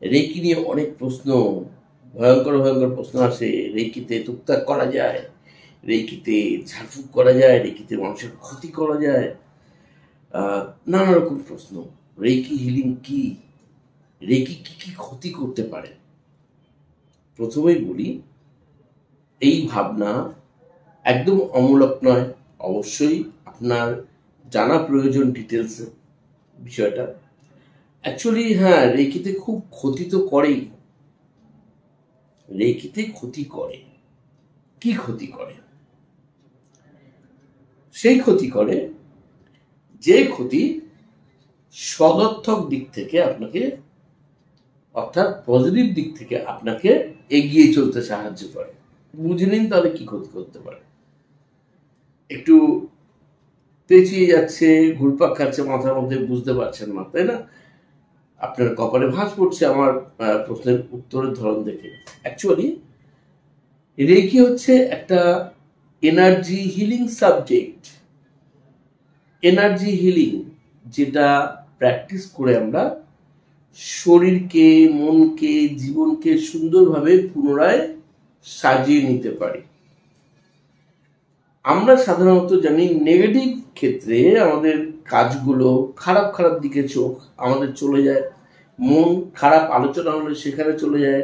Reiki নিয়ে অনেক প্রশ্ন, ভয়ঙ্কর ভয়ঙ্কর প্রশ্ন আসে। রেকিতে টুকটাক করা যায়, রেকিতে ঝাড়ফুঁক করা যায়, রেকিতে মানুষের ক্ষতি করা যায়, নানা রকম প্রশ্ন। রেকি হিলিং কি, রেকি কি কি ক্ষতি করতে পারে? প্রথমেই বলি, এই ভাবনা একদম অমূলক নয়। অবশ্যই আপনার জানা প্রয়োজন ডিটেলস বিষয়টা। অ্যাকচুয়ালি হ্যাঁ, রেকিতে খুব ক্ষতি তো করেই। রেকিতে ক্ষতি করে, কি ক্ষতি করে? সেই ক্ষতি করে যে ক্ষতি সদর্থক দিক থেকে আপনাকে, অর্থাৎ পজিটিভ দিক থেকে আপনাকে এগিয়ে চলতে সাহায্য করে। বুঝে নিন তাহলে কি ক্ষতি করতে পারে। একটু পেঁচিয়ে যাচ্ছে, ঘুরপাক খাচ্ছে মাথার মধ্যে, বুঝতে পারছেন না, তাই না? আপনার কপালে ভাঁজ পড়ছে আমার প্রশ্নের উত্তরের ধরন দেখে। অ্যাকচুয়ালি রেকি হচ্ছে একটা energy healing subject. Energy healing যেটা প্র্যাকটিস করে আমরা শরীরকে, মনকে, জীবনকে সুন্দরভাবে পুনরায় সাজিয়ে নিতে পারি। আমরা সাধারণত জানি নেগেটিভ ক্ষেত্রে আমাদের কাজগুলো, খারাপ খারাপ দিকে চোখ আমাদের চলে যায়, মন খারাপ আলোচনা হলে সেখানে চলে যায়,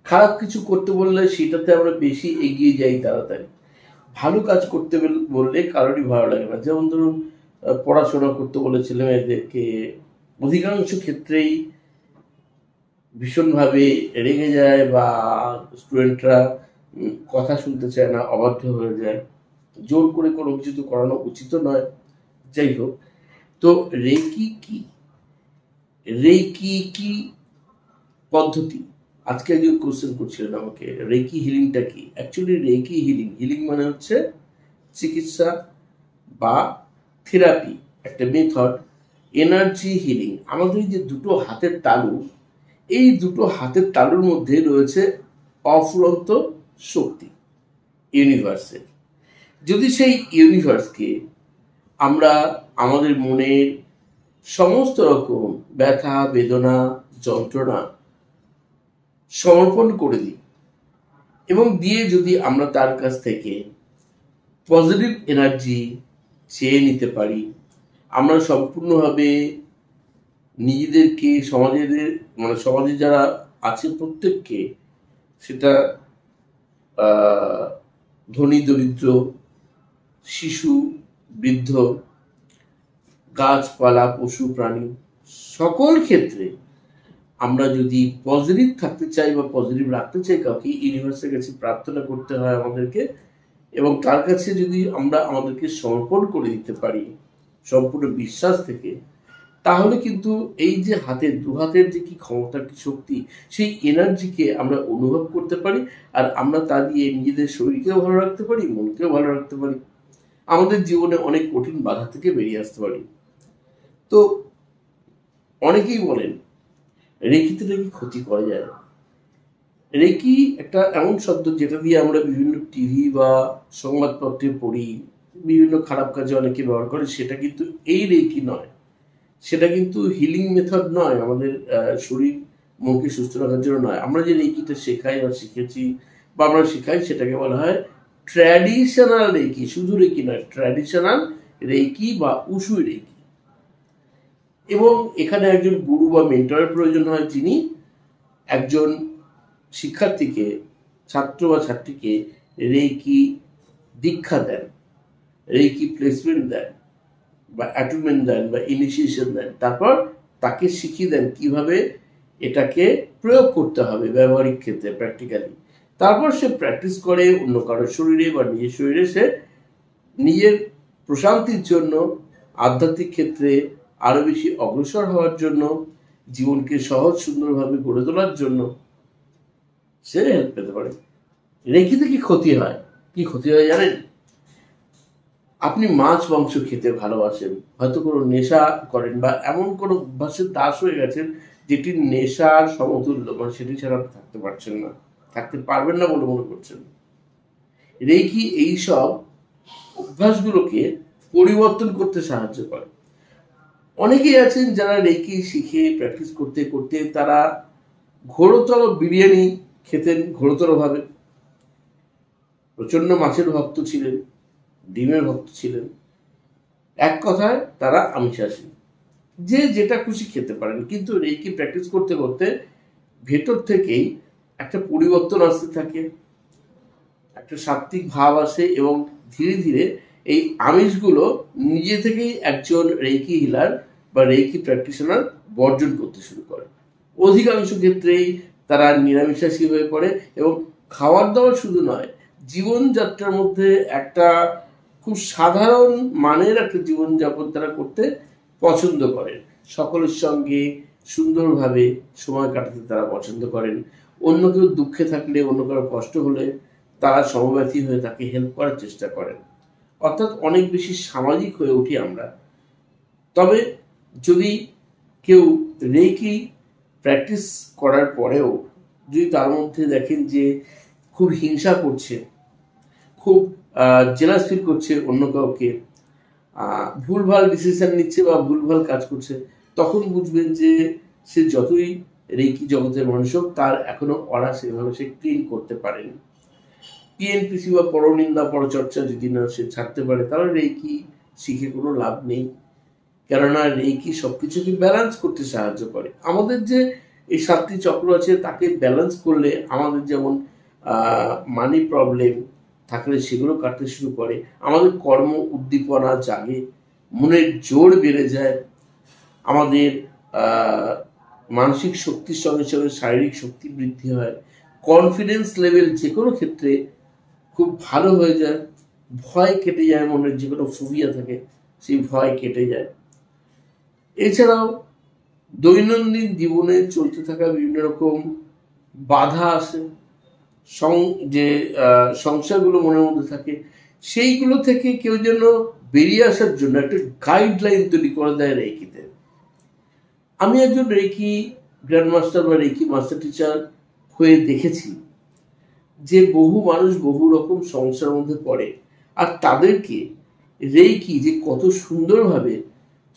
খারাপ কিছু করতে বললে সেটাতে আমরা বেশি এগিয়ে যাই তাড়াতাড়ি। ভালো কাজ করতে বললে কারোরই ভালো লাগে না। যেমন ধরুন, পড়াশোনা করতে বলে ছেলে মেয়েদেরকে অধিকাংশ ক্ষেত্রেই ভীষণভাবে রেগে যায়, বা স্টুডেন্টরা কথা শুনতে চায় না, অবাধ্য হয়ে যায়। জোর করে কোনো কিছু তো করানো উচিত নয়। যাই হোক, তো রেকি কি, রেকি কি পদ্ধতি? আজকে একজন কোশ্চেন করছিলেন আমাকে, রেকি হিলিংটা কি? অ্যাকচুয়ালি রেকি হিলিং, হিলিং মানে হচ্ছে চিকিৎসা বা থেরাপি, একটা মেথড। এনার্জি হিলিং, আমাদের যে দুটো হাতের তালু, এই দুটো হাতের তালুর মধ্যে রয়েছে অফুরন্ত শক্তি, ইউনিভার্সের। যদি সেই ইউনিভার্সকে আমরা আমাদের মনের সমস্ত রকম ব্যথা, বেদনা, যন্ত্রণা সমর্পণ করে দিই, এবং দিয়ে যদি আমরা তার কাছ থেকে পজিটিভ এনার্জি চেয়ে নিতে পারি, আমরা সম্পূর্ণভাবে নিজেদেরকে, সমাজে যারা আছে প্রত্যেককে, সেটা ধনী দরিদ্র, শিশু, বৃদ্ধ, গাছপালা, পশু প্রাণী, সকল ক্ষেত্রে আমরা যদি পজিটিভ থাকতে চাই বা পজিটিভ রাখতে চাই কাউকে, ইউনিভার্সের কাছে প্রার্থনা করতে হয় আমাদেরকে, এবং তার কাছে যদি আমরা আমাদেরকে সমর্পণ করে দিতে পারি সম্পূর্ণ বিশ্বাস থেকে, তাহলে কিন্তু এই যে হাতের, দু হাতের যে কি ক্ষমতা, কি শক্তি, সেই এনার্জিকে আমরা অনুভব করতে পারি। আর আমরা তা দিয়ে নিজেদের শরীরকেও ভালো রাখতে পারি, মনকেও ভালো রাখতে পারি, আমাদের জীবনে অনেক কঠিন বাধা থেকে বেরিয়ে আসতে পারি। তো অনেকেই বলেন রেকিতে নাকি ক্ষতি করা যায়। রেকি একটা এমন শব্দ যেটা দিয়ে আমরা বিভিন্ন টিভি বা সংবাদপত্রে পড়ি, বিভিন্ন খারাপ কাজে অনেকে ব্যবহার করে, সেটা কিন্তু এই রেকি নয়। সেটা কিন্তু হিলিং মেথড নয়, আমাদের শরীর মনকে সুস্থ রাখার জন্য নয়। আমরা যে রেকিটা শেখাই বা শিখেছি বা আমরা শেখাই, সেটাকে বলা হয় ট্র্যাডিশনাল রেকি। শুধু রেকি নয়, ট্র্যাডিশনাল রেকি বা উশুই রেকি। এবং এখানে একজন গুরু বা মেন্টরের প্রয়োজন হয়, যিনি একজন শিক্ষার্থীকে, ছাত্র বা ছাত্রীকে রেকি দীক্ষা দেন, রেকি প্লেসমেন্ট দেন, বা অ্যাটুনমেন্ট দেন, বা ইনিশিয়েশন দেন। তারপর তাকে শিখিয়ে দেন কিভাবে এটাকে প্রয়োগ করতে হবে ব্যবহারিক ক্ষেত্রে, প্র্যাকটিক্যালি। তারপর সে প্র্যাকটিস করে অন্য কারোর শরীরে বা নিজের শরীরে, সে নিজের প্রশান্তির জন্য, আধ্যাত্মিক ক্ষেত্রে আরো বেশি অগ্রসর হওয়ার জন্য, জীবনকে সহজ সুন্দরভাবে গড়ে তোলার জন্য সে হেল্প পেতে পারে। রেকিতে কি ক্ষতি হয়? কি ক্ষতি হয় জানেন? আপনি মাছ মাংস খেতে ভালোবাসেন, হয়তো কোনো নেশা করেন, বা এমন কোনো অভ্যাসের দাস হয়ে গেছেন যেটি নেশার সমতুল্য, মানে সেটি ছাড়া আপনি থাকতে পারছেন না, থাকতে পারবেন না বলে মনে করছেন। রেকি এইসব অভ্যাসগুলোকে পরিবর্তন করতে সাহায্য করে। অনেকেই আছেন যারা রেকি শিখে প্র্যাকটিস করতে করতে তারা ঘোরতর বিরিয়ানি খেতেন ঘোরতরভাবে, প্রচন্ড মাছের ভক্ত ছিলেন, ডিমের ভক্ত ছিলেন। এক কথায় তারা আমিষাশী, যে যেটা খুশি খেতে পারেন। কিন্তু রেকি প্র্যাকটিস করতে করতে ভেতর থেকেই একটা পরিবর্তন আসতে থাকে, একটা সাত্ত্বিক ভাব আসে, এবং ধীরে ধীরে এই আমিষগুলো নিজে থেকেই একজন রেকি হিলার বা রেকি প্র্যাকটিশনার বর্জন করতে শুরু করে। অধিকাংশ ক্ষেত্রেই তারা নিরামিষাশী হয়ে পড়ে, এবং খাওয়ার দাওয়ার শুধু নয়, জীবনযাত্রার মধ্যে একটা খুব সাধারণ মানের একটা জীবনযাপন তারা করতে পছন্দ করেন। সকলের সঙ্গে সুন্দরভাবে সময় কাটাতে তারা পছন্দ করেন। অন্য কেউ দুঃখে থাকলে, অন্য কারো কষ্ট হলে তারা সমব্যথী হয়ে তাকে হেল্প করার চেষ্টা করেন। অর্থাৎ অনেক বেশি সামাজিক হয়ে উঠি আমরা। তবে যদি কেউ রেকি প্র্যাকটিস করার পরেও যদি তার মধ্যে দেখেন যে খুব হিংসা করছে, খুব জেলাস ফিল করছে অন্য কাউকে, ভুলভাল ডিসিশন নিচ্ছে বা ভুলভাল কাজ করছে, তখন বুঝবেন যে সে যতই রেকি জগতের মানুষ হোক, তার এখনো অরা সেভাবে সে ক্লিন করতে পারেনি। পিএনপিসি বা পরনিন্দা পরচর্চা যদি না সে ছাড়তে পারে, তাহলে রেকি শিখে কোনো লাভ নেই। কেননা রেকি সবকিছুকে ব্যালেন্স করতে সাহায্য করে। আমাদের যে এই 7টি চক্র আছে, তাকে ব্যালেন্স করলে আমাদের যেমন মানি প্রবলেম থাকলে সেগুলো কাটতে শুরু করে, আমাদের কর্ম উদ্দীপনা জাগে, মনের জোর বেড়ে যায়, আমাদের মানসিক শক্তির সঙ্গে সঙ্গে শারীরিক শক্তি বৃদ্ধি হয়, কনফিডেন্স লেভেল যে কোনো ক্ষেত্রে খুব ভালো হয়ে যায়, ভয় কেটে যায়, মনের যে কোনো ফোবিয়া থাকে সেই ভয় কেটে যায়। এছাড়াও দৈনন্দিন জীবনে চলতে থাকা বিভিন্ন রকম বাধা আসে, যে সংসারগুলো মনের মধ্যে থাকে, সেইগুলো থেকে কেউ যেন বেরিয়ে আসার জন্য একটা গাইডলাইন তৈরি করে দেয় রেকিতে। আমি একজন রেকি গ্র্যান্ডমাস্টার বা রেকি মাস্টার টিচার হয়ে দেখেছি যে বহু মানুষ বহু রকম সমস্যার মধ্যে পড়ে, আর তাদেরকে রেকি যে কত সুন্দরভাবে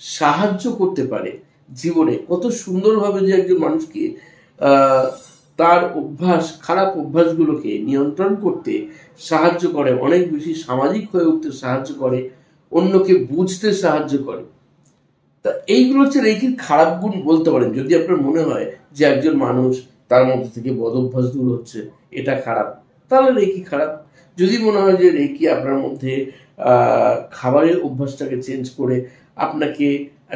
সাহায্য করতে পারে জীবনে, কত সুন্দরভাবে যে একজন মানুষকে তার অভ্যাস, খারাপ অভ্যাসগুলোকে নিয়ন্ত্রণ করতে সাহায্য করে, অনেক বেশি সামাজিক হয়ে উঠতে সাহায্য করে, অন্যকে বুঝতে সাহায্য করে। তা এইগুলো হচ্ছে রেকির খারাপ গুণ বলতে পারেন। যদি আপনার মনে হয় যে একজন মানুষ তার মধ্যে থেকে বদ অভ্যাস দূর হচ্ছে, এটা খারাপ, তাহলে রেকি খারাপ। যদি মনে হয় যে রেকি আপনার মধ্যে খাবারের অভ্যাসটাকে চেঞ্জ করে আপনাকে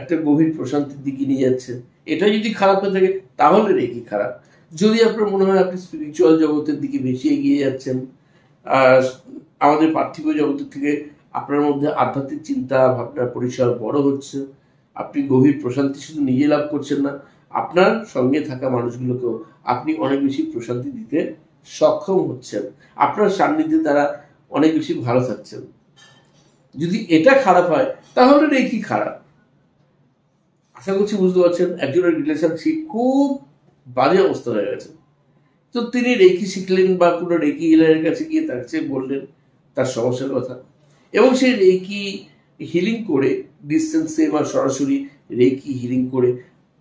একটা গভীর প্রশান্তির দিকে নিয়ে যাচ্ছে, এটা যদি খারাপ হয়ে থাকে, তাহলে রেকি খারাপ। যদি আপনার মনে হয় আপনি স্পিরিচুয়াল জগতের দিকে বেশি এগিয়ে যাচ্ছেন, আমাদের পার্থিব জগতের থেকে আপনার মধ্যে আধ্যাত্মিক চিন্তা ভাবনার পরিসর বড় হচ্ছে, আপনি গভীর প্রশান্তি শুধু নিজে লাভ করছেন না, আপনার সঙ্গে থাকা মানুষগুলোকেও আপনি অনেক বেশি প্রশান্তি দিতে সক্ষম হচ্ছেন, আপনার সান্নিধ্যে তারা অনেক বেশি ভালো থাকছেন, যদি এটা খারাপ হয় তাহলে রেকি খারাপ। আশা করছি বুঝতে পারছেন। একজনের রিলেশনশিপ খুব বাজে অবস্থা হয়ে গেছে, তো তিনি রেকি শিখলেন বা কোনো রেকি হিলারের কাছে গিয়ে তার কাছে বললেন তার সমস্যার কথা, এবং সেই রেকি হিলিং করে, ডিস্টেন্সে বা সরাসরি রেকি হিলিং করে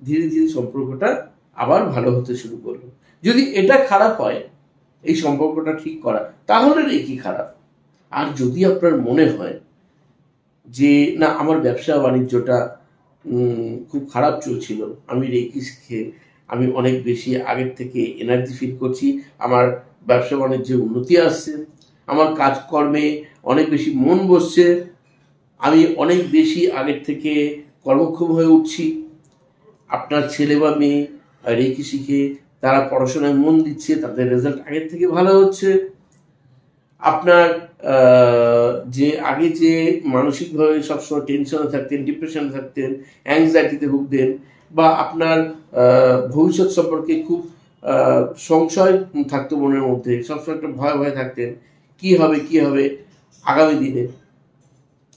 ধীরে ধীরে সম্পর্কটা আবার ভালো হতে শুরু করলো। যদি এটা খারাপ হয়, এই সম্পর্কটা ঠিক করা, তাহলে রেকি খারাপ। আর যদি আপনার মনে হয় যে না, আমার ব্যবসা বাণিজ্যটা খুব খারাপ চলছিল, আমি রেকি শিখে আমি অনেক বেশি আগের থেকে এনার্জি ফিল করছি, আমার ব্যবসা বাণিজ্যে উন্নতি আসছে, আমার কাজকর্মে অনেক বেশি মন বসছে, আমি অনেক বেশি আগের থেকে কর্মক্ষম হয়ে উঠছি, আপনার ছেলে বা মেয়ে রেকি শিখে তারা পড়াশোনায় মন দিচ্ছে, তাদের রেজাল্ট আগের থেকে ভালো হচ্ছে, আপনার যে আগে যে মানসিকভাবে সবসময় টেনশনে থাকতেন, ডিপ্রেশনে থাকতেন, অ্যাংজাইটিতে ভুগতেন, বা আপনার ভবিষ্যৎ সম্পর্কে খুব সংশয় থাকতো মনের মধ্যে, সবসময় একটা ভয় ভয় থাকতেন, কি হবে আগামী দিনে,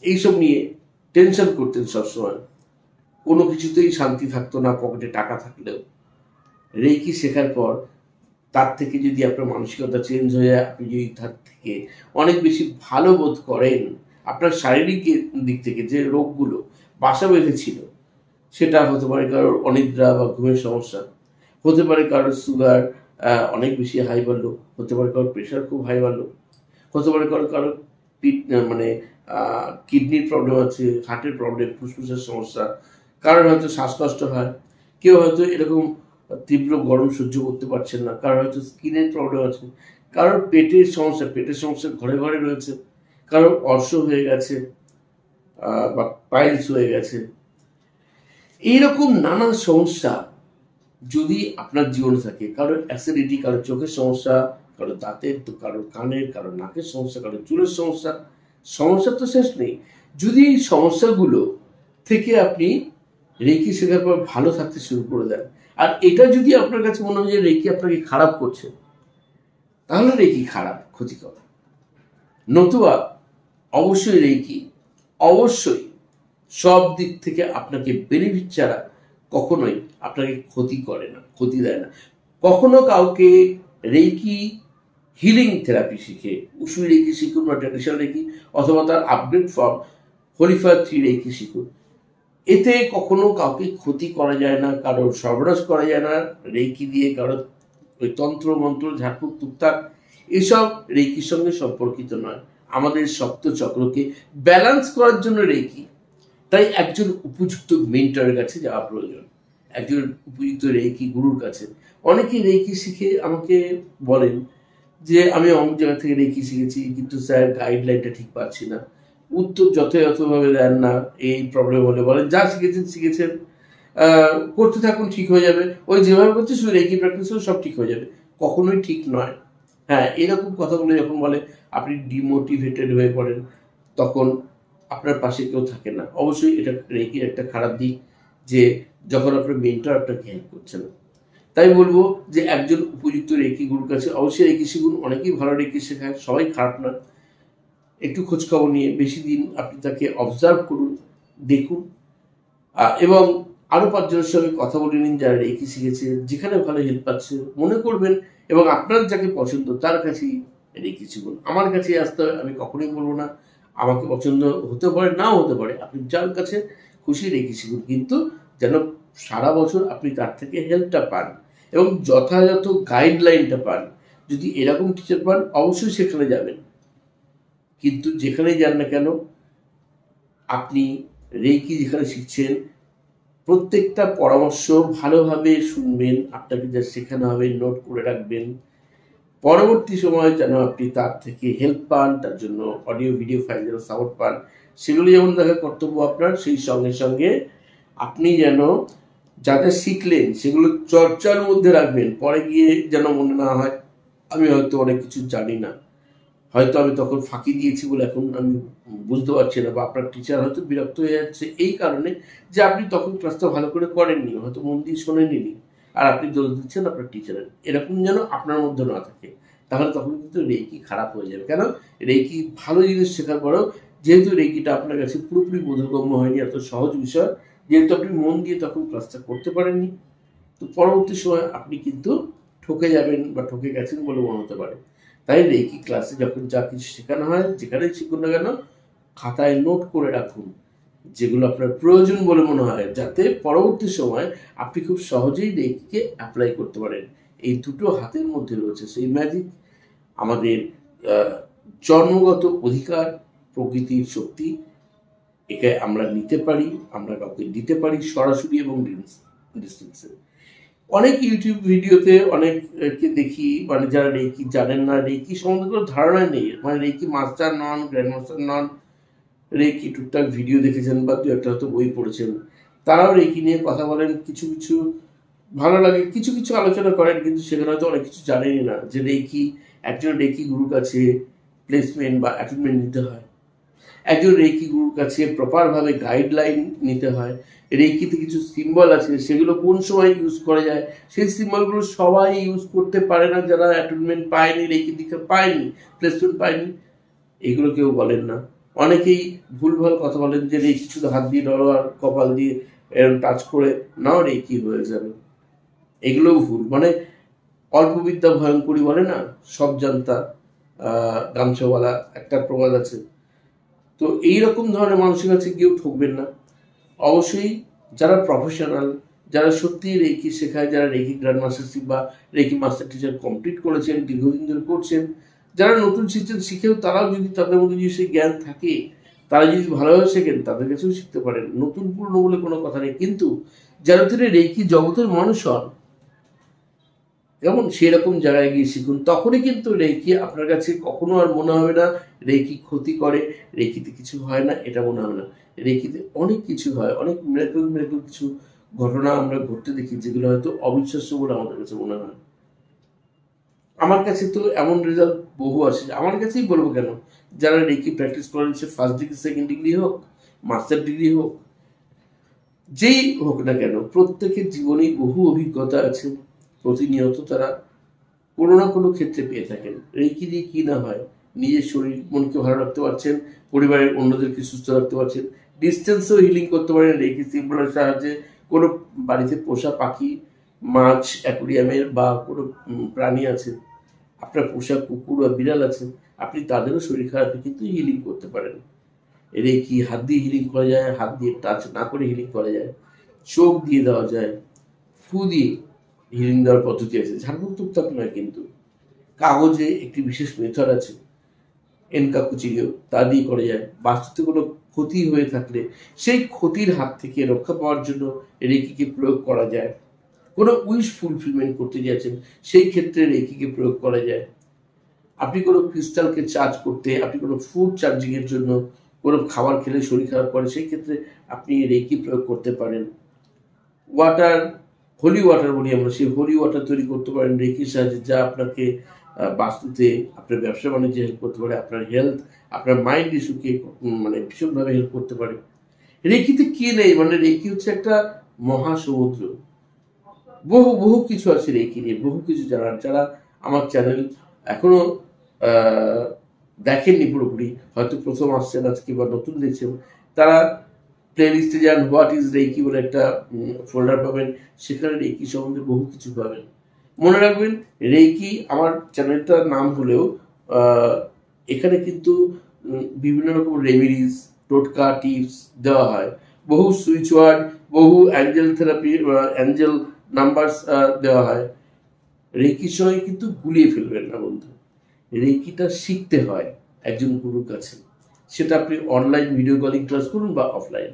এইসব নিয়ে টেনশন করতেন সবসময়, কোনো কিছুতেই শান্তি থাকতো না পকেটে টাকা থাকলেও। রেকি শেখার পর তার থেকে যদি আপনার মানসিকতা চেঞ্জ হয়ে যায়, আপনি যদি তার থেকে অনেক বেশি ভালো বোধ করেন, আপনার শারীরিক দিক থেকে যে রোগগুলো বাসা বেঁধেছিল, সেটা হতে পারে কারোর অনিদ্রা বা ঘুমের সমস্যা, হতে পারে কারোর সুগার অনেক বেশি হাই বাড়লো, হতে পারে কারোর প্রেশার খুব হাই বাড়লো, হতে পারে কারোর মানে কিডনির প্রবলেম আছে, হার্টের প্রবলেম, ফুসফুসের সমস্যা, কারোর হয়তো শ্বাসকষ্ট হয়, কেউ হয়তো এরকম তীব্র গরম সহ্য করতে পারছেন না, কারোর হয়তো স্কিনের প্রবলেম আছে, কারোর পেটের সমস্যা ঘরে ঘরে রয়েছে, কারোর অর্শ হয়ে গেছে বা পাইলস হয়ে গেছে। এইরকম নানা সমস্যা যদি আপনার জীবনে থাকে, কারোর অ্যাসিডিটি, কারোর চোখের সমস্যা, কারোর দাঁতের, তো কারোর কানের, কারোর নাকের সমস্যা, কারোর চুলের সমস্যা, সমস্যা তো শেষ নেই। যদি এই সমস্যাগুলো থেকে আপনি রেকি শেখার পর ভালো থাকতে শুরু করে দেন, আর এটা যদি আপনার কাছে মনে হয় যে রেকি আপনাকে খারাপ করছে, তাহলে রেকি খারাপ, ক্ষতিকর। নতুবা অবশ্যই রেকি অবশ্যই সব দিক থেকে আপনাকে বেনিফিট ছাড়া কখনোই আপনাকে ক্ষতি করে না, ক্ষতি দেয় না। কখনো কাউকে রেকি হিলিং থেরাপি শিখে, উসুই রেকি শিখুন বা ট্র্যাডিশনাল রেকি, অথবা তার আপগ্রেড ফর্ম হলিফার 3 রেকি শিখুন, এতে কখনো কাউকে ক্ষতি করা যায় না, কারোর সর্বনাশ করা যায় না রেকি দিয়ে, কারোর ওই তন্ত্র মন্ত্র ঝাড়ফুঁক টুকটাক এসব রেকির সঙ্গে সম্পর্কিত নয়। আমাদের সপ্ত চক্রকে ব্যালেন্স করার জন্য রেকি। তাই একজন উপযুক্ত মেন্টরের কাছে যাওয়া প্রয়োজন, একজন উপযুক্ত রেকি গুরুর কাছে। অনেকেই রেকি শিখে আমাকে বলেন যে আমি অনেক জায়গা থেকে রেকি শিখেছি, কিন্তু স্যার গাইডলাইনটা ঠিক পাচ্ছি না, উত্তর যথাযথভাবে দেন না, এই প্রবলেম হলে বলেন যা শিখেছেন করতে থাকুন, ঠিক হয়ে যাবে, ওই যেভাবে করছে শুধু রেকি প্র্যাকটিস করে সব ঠিক হয়ে যাবে। কখনোই ঠিক নয়। হ্যাঁ, এরকম কথাগুলো যখন বলে আপনি ডিমোটিভেটেড হয়ে পড়েন, তখন আপনার পাশে কেউ থাকে না। অবশ্যই এটা রেকির একটা খারাপ দিক, যে যখন আপনার মেন্টর আপনাকে হেল্প করছে না। তাই বলবো যে একজন উপযুক্ত রেকি গুরুর কাছে অবশ্যই রেকি শিখুন। অনেকেই ভালো রেকি শেখায়, সবাই খারাপ না। একটু খোঁজখবর নিয়ে বেশি দিন আপনি তাকে অবজার্ভ করুন, দেখুন, এবং আরো 5 জনের সঙ্গে কথা বলে নিন যারা রেকি শিখেছে, যেখানে ভালো হেল্প পাচ্ছে মনে করবেন, এবং আপনার যাকে পছন্দ তার কাছেই রেকি শিখুন। আমার কাছে আসতে হবে আমি কখনোই বলবো না, আমাকে পছন্দ হতে পারে নাও হতে পারে, আপনি যার কাছে খুশি রেকি শিখুন, কিন্তু যেন সারা বছর আপনি তার থেকে হেল্পটা পান এবং যথাযথ গাইডলাইনটা পান। যদি এরকম টিচার পান অবশ্যই সেখানে যাবেন, কিন্তু যেখানেই যান না কেন আপনি রেকি যেখানে শিখছেন প্রত্যেকটা পরামর্শ ভালোভাবে শুনবেন, আপনাকে যা শেখানো হবে নোট করে রাখবেন, পরবর্তী সময়ে যেন আপনি তার থেকে হেল্প পান, তার জন্য অডিও ভিডিও ফাইল যেন সাপোর্ট পান, সেগুলো যেমন দেখা কর্তব্য আপনার, সেই সঙ্গে সঙ্গে আপনি যেন যা যা শিখলেন সেগুলো চর্চার মধ্যে রাখবেন। পরে গিয়ে যেন মনে না হয় আমি হয়তো অনেক কিছু জানি না, হয়তো আমি তখন ফাঁকি দিয়েছি বলে এখন আমি বুঝতে পারছি না, বা আপনার টিচার হয়তো বিরক্ত হয়ে যাচ্ছে এই কারণে যে আপনি তখন ক্লাসটা ভালো করে করেননি, হয়তো মন দিয়ে শোনেননি, আর আপনি দোষ দিচ্ছেন আপনার টিচারের। এরকম যেন আপনার মধ্যে না থাকে, তাহলে তখন কিন্তু রেকি খারাপ হয়ে যাবে। কেন, রেকি ভালো জিনিস শেখার পরেও যেহেতু রেকিটা আপনার কাছে পুরোপুরি বোধগম্য হয়নি, এত সহজ বিষয়, যেহেতু আপনি মন দিয়ে তখন ক্লাসটা করতে পারেননি, তো পরবর্তী সময় আপনি কিন্তু ঠকে যাবেন বা ঠকে গেছেন বলে মনে হতে পারে। তাই রেকি ক্লাসে যখন যা কিছু শেখানো হয়, যেখানেই শিখুন না কেন, খাতায় নোট করে রাখুন যেগুলো আপনার প্রয়োজন বলে মনে হয়, যাতে পরবর্তী সময় আপনি খুব সহজেই রেকিকে অ্যাপ্লাই করতে পারেন। এই দুটো হাতের মধ্যে রয়েছে সেই ম্যাজিক, আমাদের জন্মগত অধিকার, প্রকৃতির শক্তি। একে আমরা নিতে পারি, আমরা কাউকে দিতে পারি সরাসরি এবং ডিস্টেন্সে। অনেক ইউটিউব ভিডিওতে অনেককে দেখি মানে যারা রেকি জানেন না, রেকি সম্বন্ধে কোনো ধারণা নেই, মানে রেকি মাস্টার নন, গ্র্যান্ড মাস্টার নন, রেকি টুকটাক ভিডিও দেখেছেন বা দু একটা হয়তো বই পড়েছেন, তারাও রেকি নিয়ে কথা বলেন, কিছু কিছু ভালো লাগে, কিছু কিছু আলোচনা করেন, কিন্তু সেখানে হয়তো অনেক কিছু জানেনই না যে রেকি, একজন রেকি গুরুর কাছে প্লেসমেন্ট বা অ্যাপয়েন্টমেন্ট নিতে হয়, একজন রেকি গুরুর কাছে প্রপারভাবে গাইডলাইন নিতে হয়, রেকিতে কিছু সিম্বল আছে সেগুলো কোন সময় ইউজ করা যায়, সেই সিম্বলগুলো সবাই ইউজ করতে পারে না, যারা অ্যাপয়েন্টমেন্ট পায়নি, রেকি দীক্ষা পায়নি, প্লেসমেন্ট পায়নি, এগুলো কেউ বলেন না। অনেকেই ভুলভাল কথা বলেন যে রেকি শুধু হাত দিয়ে ধরো আর কপাল দিয়ে এরকম টাচ করে নাও রেকি হয়ে যাবে, এগুলোও ভুল। মানে অল্প বিদ্যা ভয়ঙ্করী বলে না, সব জানতা গামছাওয়ালা একটা প্রবাদ আছে। তো এইরকম ধরনের মানুষের কাছে কেউ ঠকবেন না। অবশ্যই যারা প্রফেশনাল, যারা সত্যি রেকি শেখায়, যারা রেকি গ্র্যান্ড মাস্টারশিপ বা রেকি মাস্টার টিচার কমপ্লিট করেছেন, দীর্ঘদিন ধরে করছেন, যারা নতুন শিখছেন, শিখেও তারাও যদি তাদের মধ্যে যদি সেই জ্ঞান থাকে, তারা যদি ভালোভাবে শেখেন, তাদের কাছেও শিখতে পারেন। নতুন পুরনো বলে কোনো কথা নেই। কিন্তু যারা তিনি রেকি জগতের মানুষ হন, যেমন সেরকম জায়গায় গিয়ে শিখুন, তখনই কিন্তু রেকি আপনার কাছে কখনো আর মনে হবে না রেকি ক্ষতি করে, রেকিতে কিছু হয় না, এটা মনে হবে না। রেকিতে অনেক কিছু হয়, অনেক মিরাকল মিরাকল কিছু ঘটনা আমরা ঘটতে দেখি, যেগুলো হয়তো অবিশ্বাস্য বলে আমাদের কাছে মনে হয়। আমার কাছে তো এমন রেজাল্ট বহু আসে, আমার কাছেই বলবো কেন, যারা রেকি প্র্যাকটিস করেন, সে ফার্স্ট ডিগ্রি, সেকেন্ড ডিগ্রি হোক, মাস্টার ডিগ্রি হোক, যেই হোক না কেন, প্রত্যেকের জীবনেই বহু অভিজ্ঞতা আছে। প্রতিনিয়ত তারা কোনো না কোনো ক্ষেত্রে পেয়ে থাকেন। রেকি দিয়ে কি না হয়, নিজের শরীর মনকে ভালো রাখতে পারছেন, পরিবারের অন্যদেরকে সুস্থ রাখতে পারছেন, ডিস্টেন্সেও হিলিং করতে পারেন রেকি সিম্বলের সাহায্যে। কোনো বাড়িতে পোষা পাখি, মাছ, অ্যাকুরিয়ামের বা কোনো প্রাণী আছে, আপনার পোষা কুকুর বা বিড়াল আছে, আপনি তাদেরও শরীর খারাপে কিন্তু হিলিং করতে পারেন। রেকি হাত দিয়ে হিলিং করা যায়, হাত দিয়ে টাচ না করে হিলিং করা যায়, চোখ দিয়ে দেওয়া যায়, ফু দিয়ে হিলিং দেওয়ার পদ্ধতি আছে, ঝাড়ফুঁক টুকটাক নয় কিন্তু। কাগজে একটি বিশেষ মেথড আছে, এনকাকুচিরিও, তা দিয়ে করা যায়। বাস্তুতে কোনো ক্ষতি হয়ে থাকলে সেই ক্ষতির হাত থেকে রক্ষা পাওয়ার জন্য রেকিকে প্রয়োগ করা যায়। কোনো উইশ ফুলফিলমেন্ট করতে যাচ্ছেন, সেই ক্ষেত্রে রেকিকে প্রয়োগ করা যায়। আপনি কোনো ক্রিস্টালকে চার্জ করতে, আপনি কোনো ফুড চার্জিংয়ের জন্য, কোনো খাবার খেলে শরীর খারাপ করে, সেই ক্ষেত্রে আপনি রেকি প্রয়োগ করতে পারেন। ওয়াটার, হোলি ওয়াটার বলি আমরা, সেই হোলি ওয়াটার তৈরি করতে পারেন রেকির সাহায্যে, যা আপনাকে বাস্তুতে আপনার ব্যবসা বাণিজ্যে হেল্প করতে পারে, আপনার হেলথ, আপনার মাইন্ড ইস্যুকে মানে ভীষণভাবে হেল্প করতে পারে। রেকিতে কি নেই, মানে রেকি হচ্ছে একটা মহাসমুদ্র, বহু বহু কিছু আছে রেকি নিয়ে, বহু কিছু জানার। যারা আমার চ্যানেল এখনো দেখেননি পুরোপুরি, হয়তো প্রথম আসছেন আজকে বা নতুন দেখছেন, তারা প্লেলিস্টে যান, হোয়াট ইজ রেকি বলে একটা ফোল্ডার পাবেন, সেখানে রেকি সম্বন্ধে বহু কিছু পাবেন। মনে রাখবেন, রেকি আমার চ্যানেলটার নাম হলেও এখানে কিন্তু বিভিন্ন রকম রেমেডিজ, টোটকা, টিপস দেওয়া হয়, বহু সুইচ ওয়ার্ড, বহু অ্যাঞ্জেল থেরাপি, অ্যাঞ্জেল নাম্বারস দেওয়া হয়। রেকির সঙ্গে কিন্তু গুলিয়ে ফেলবেন না বন্ধু। রেকিটা শিখতে হয় একজন গুরুর কাছে, সেটা আপনি অনলাইন ভিডিও কলিং ক্লাস করুন বা অফলাইন।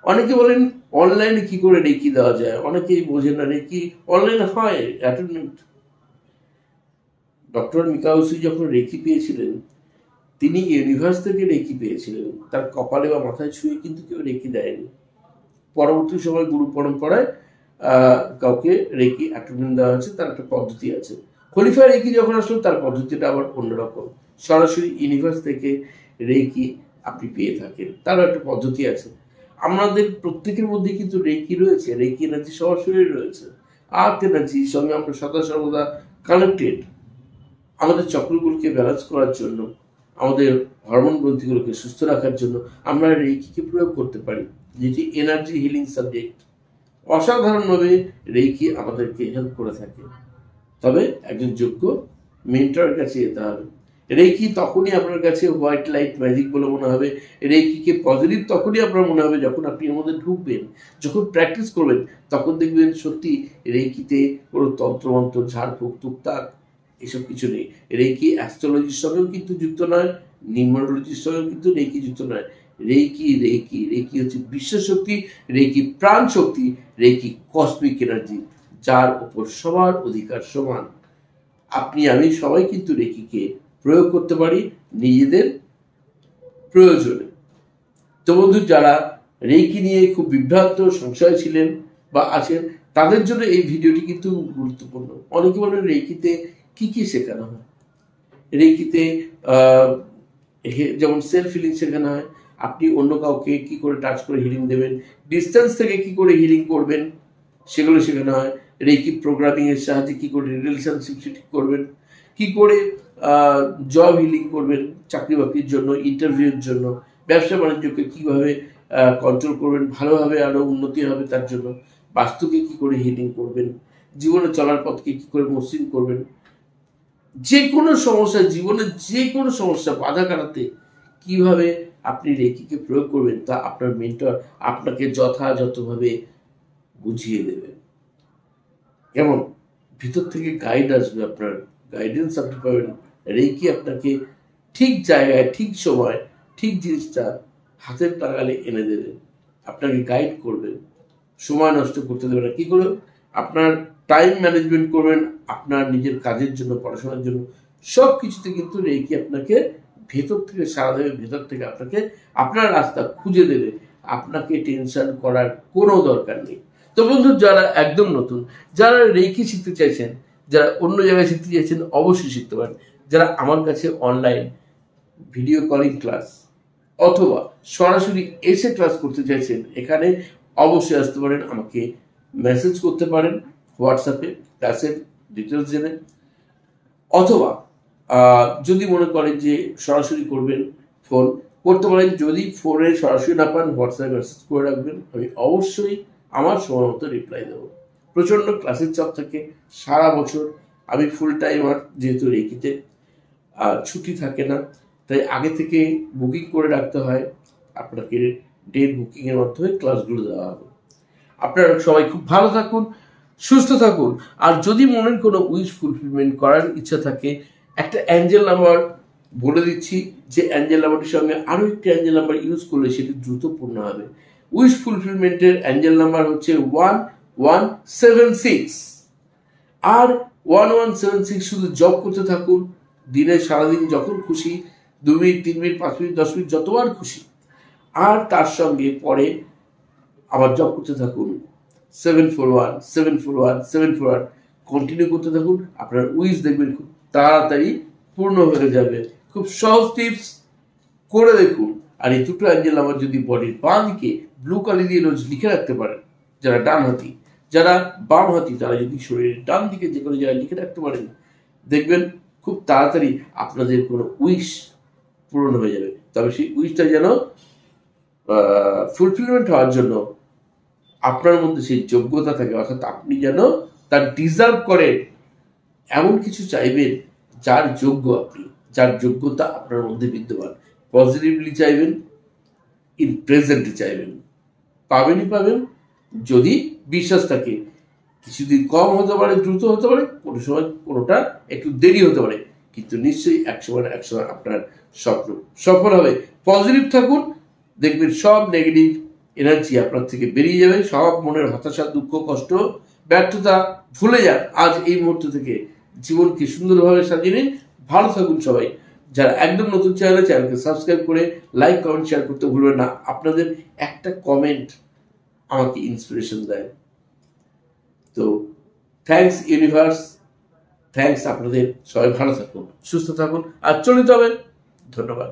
অনেকে বলেন অনলাইনে কি করে রেকি দেওয়া যায়, অনেকেই বোঝেন না রেকি অনলাইনে হয় অ্যাটেন্ডমেন্ট। ডক্টর মিকাউসি যখন রেকি পেয়েছিলেন, তিনি ইউনিভার্স থেকে রেকি পেয়েছিলেন, তার কপালে বা মাথায় ছুঁয়ে কিন্তু কেউ রেকি দেয়নি। পরবর্তী সময় গুরু পরম্পরায় কাউকে রেকি অ্যাটেন্ডমেন্ট দেওয়া হয়েছে, তার একটা পদ্ধতি আছে। খলিফা রেকি যখন আসলো, তার পদ্ধতিটা আবার অন্যরকম, সরাসরি ইউনিভার্স থেকে রেকি আপনি পেয়ে থাকেন, তারও একটা পদ্ধতি আছে। আমাদের প্রত্যেকের মধ্যে কিন্তু রেকি রয়েছে, রেকি এনার্জি সবার শরীরে রয়েছে। আর্থ এনার্জির সঙ্গে আমরা সদা সর্বদা কানেক্টেড। আমাদের চক্রগুলোকে ব্যালেন্স করার জন্য, আমাদের হরমোন গ্রন্থিগুলোকে সুস্থ রাখার জন্য আমরা রেকিকে প্রয়োগ করতে পারি, যেটি এনার্জি হিলিং সাবজেক্ট। অসাধারণভাবে রেকি আমাদেরকে হেল্প করে থাকে। তবে একজন যোগ্য মেন্টরের কাছে যেতে হবে। রেকি তখনই আপনার কাছে হোয়াইট লাইট ম্যাজিক বলে মনে হবে, রেকিকে পজিটিভ তখনই আপনার মনে হবে যখন আপনি এর মধ্যে ঢুকবেন, যখন প্র্যাকটিস করবেন, তখন দেখবেন সত্যি রেকিতে কোনো তন্ত্রমন্ত্র, ঝাড়ফুঁক, টুকটাক এসব কিছু নেই। রেকি অ্যাস্ট্রোলজির সঙ্গেও কিন্তু যুক্ত নয়, নিউমারোলজির সঙ্গেও কিন্তু রেকি যুক্ত নয়। রেকি রেকি রেকি হচ্ছে বিশ্বশক্তি, রেকি প্রাণ শক্তি, রেকি কসমিক এনার্জি, যার উপর সবার অধিকার সমান। আপনি আমি সবাই কিন্তু রেকিকে প্রয়োগ করতে পারি নিজেদের প্রয়োজনে। তো বন্ধু, যারা রেকি নিয়ে খুব বিভ্রান্ত সংশয় ছিলেন বা আছেন, তাদের জন্য এই ভিডিওটি কিন্তু গুরুত্বপূর্ণ। অনেকে বলেন রেকিতে কি কি শেখানো হয়। রেকিতে যেমন সেলফ হিলিং শেখানো হয়, আপনি অন্য কাউকে কি করে টাচ করে হিলিং দেবেন, ডিস্টেন্স থেকে কি করে হিলিং করবেন, সেগুলো শেখানো হয়। রেকি প্রোগ্রামিং এর সাহায্যে কি করে রিলেশনশিপ ঠিক করবেন, কি করে জব হিলিং করবেন, চাকরি বাকরির জন্য, ইন্টারভিউর জন্য, ব্যবসা বাণিজ্যকে কিভাবে কন্ট্রোল করবেন, ভালোভাবে আরো উন্নতি হবে তার জন্য, বাস্তুকে কি করে হিলিং করবেন, জীবনে চলার পথকে কি করে মসৃণ করবেন, যে কোনো সমস্যা, জীবনে যে কোনো সমস্যা বাধা কাটাতে কিভাবে আপনি রেকিকে প্রয়োগ করবেন, তা আপনার মেন্টর আপনাকে যথাযথভাবে বুঝিয়ে দেবে। কেমন ভিতর থেকে গাইড আসবে, আপনার গাইডেন্স আপনি পাবেন। রেকি আপনাকে ঠিক জায়গায়, ঠিক সময়, ঠিক জিনিসটা হাতের নাগালে এনে দেবে, আপনাকে গাইড করবে, সময় নষ্ট করতে দেবে না। কি করে আপনার টাইম ম্যানেজমেন্ট করবেন, আপনার নিজের কাজের জন্য, পড়াশোনার জন্য, সব কিছুতে কিন্তু রেকি আপনাকে ভেতর থেকে সাড়া দেবে, ভেতর থেকে আপনাকে আপনার রাস্তা খুঁজে দেবে। আপনাকে টেনশন করার কোনো দরকার নেই। তো বন্ধু, যারা একদম নতুন, যারা রেকি শিখতে চাইছেন, যারা অন্য জায়গায় শিখতে চাইছেন, অবশ্যই শিখতে পারেন। যারা আমার কাছে অনলাইন ভিডিও কলিং ক্লাস অথবা সরাসরি এসে ক্লাস করতে চাইছেন, এখানে অবশ্যই আসতে পারেন। আমাকে মেসেজ করতে পারেন হোয়াটসঅ্যাপে ক্লাসের ডিটেলস জেনে, অথবা যদি মনে করেন যে সরাসরি করবেন, ফোন করতে পারেন। যদি ফোনে সরাসরি না পান, হোয়াটসঅ্যাপে মেসেজ করে রাখবেন, আমি অবশ্যই আমার সময় মতো রিপ্লাই দেবো। প্রচণ্ড ক্লাসের চাপ থাকে সারা বছর, আমি ফুল টাইমার, যেহেতু রেকিতে ছুটি থাকে না, তাই আগে থেকে বুকিং করে রাখতে হয়। আপনাকে ডেট বুকিংয়ের মাধ্যমে ক্লাসগুলো দেওয়া হবে। আপনারা সবাই খুব ভালো থাকুন, সুস্থ থাকুন। আর যদি মনের কোনো উইশ ফুলফিলমেন্ট করার ইচ্ছা থাকে, একটা অ্যাঞ্জেল নাম্বার বলে দিচ্ছি, যে অ্যাঞ্জেল নাম্বারটির সঙ্গে আরও একটি অ্যাঞ্জেল নাম্বার ইউজ করলে সেটি দ্রুত পূর্ণ হবে। উইশ ফুলফিলমেন্টের অ্যাঞ্জেল নাম্বার হচ্ছে 1176। আর 1176 শুধু জব করতে থাকুন, দিনে সারাদিন যখন খুশি, 2 মিনিট, 3 মিনিট, 5 মিনিট, 10 মিনিট, যতবার খুশি। আর তার সঙ্গে পরে আবার জব করতে থাকুন 741 741 741, কন্টিনিউ করতে থাকুন। আপনার উইশ দেখবেন খুব তাড়াতাড়ি পূর্ণ হয়ে যাবে। খুব সহজ টিপস, করে দেখুন। আর এই দুটো অ্যাঞ্জেল নাম্বার যদি বডির বাঁ দিকে ব্লু কালি দিয়ে রোজ লিখে রাখতে পারেন, যারা ডান হাতি, যারা বাম হাতি, তারা যদি শরীরের ডান দিকে যে কোনো জায়গায় লিখে রাখতে পারেন, দেখবেন খুব তাড়াতাড়ি আপনাদের কোনো উইশ পূরণ হয়ে যাবে। তবে সেই উইশটা যেন ফুলফিলমেন্ট হওয়ার জন্য আপনার মধ্যে সেই যোগ্যতা থাকে, অর্থাৎ আপনি যেন তার ডিজার্ভ করেন এমন কিছু চাইবেন, যার যোগ্য আপনি, যার যোগ্যতা আপনার মধ্যে বিদ্যমান। পজিটিভলি চাইবেন, ইন প্রেজেন্টে চাইবেন, পাবেনই পাবেন যদি বিশ্বাস থাকে। কিছুদিন কম হতে পারে, দ্রুত হতে পারে, কোনো সময় কোনোটা একটু দেরি হতে পারে, কিন্তু নিশ্চয়ই একসময় আপনার স্বপ্ন সফল হবে। পজিটিভ থাকুন, দেখবেন সব নেগেটিভ এনার্জি আপনার থেকে বেরিয়ে যাবে। সব মনের হতাশা, দুঃখ, কষ্ট, ব্যর্থতা ভুলে যান। আজ এই মুহূর্ত থেকে জীবনকে সুন্দরভাবে সাজিয়ে নিন। ভালো থাকুন সবাই। যারা একদম নতুন চ্যানেলকে সাবস্ক্রাইব করে লাইক, কমেন্ট, শেয়ার করতে ভুলবেন না। আপনাদের একটা কমেন্ট আমাকে ইন্সপিরেশন দেয়। তো থ্যাঙ্কস ইউনিভার্স, থ্যাঙ্কস আপনাদের। সবাই ভালো থাকুন, সুস্থ থাকুন আর চলিত হবে। ধন্যবাদ।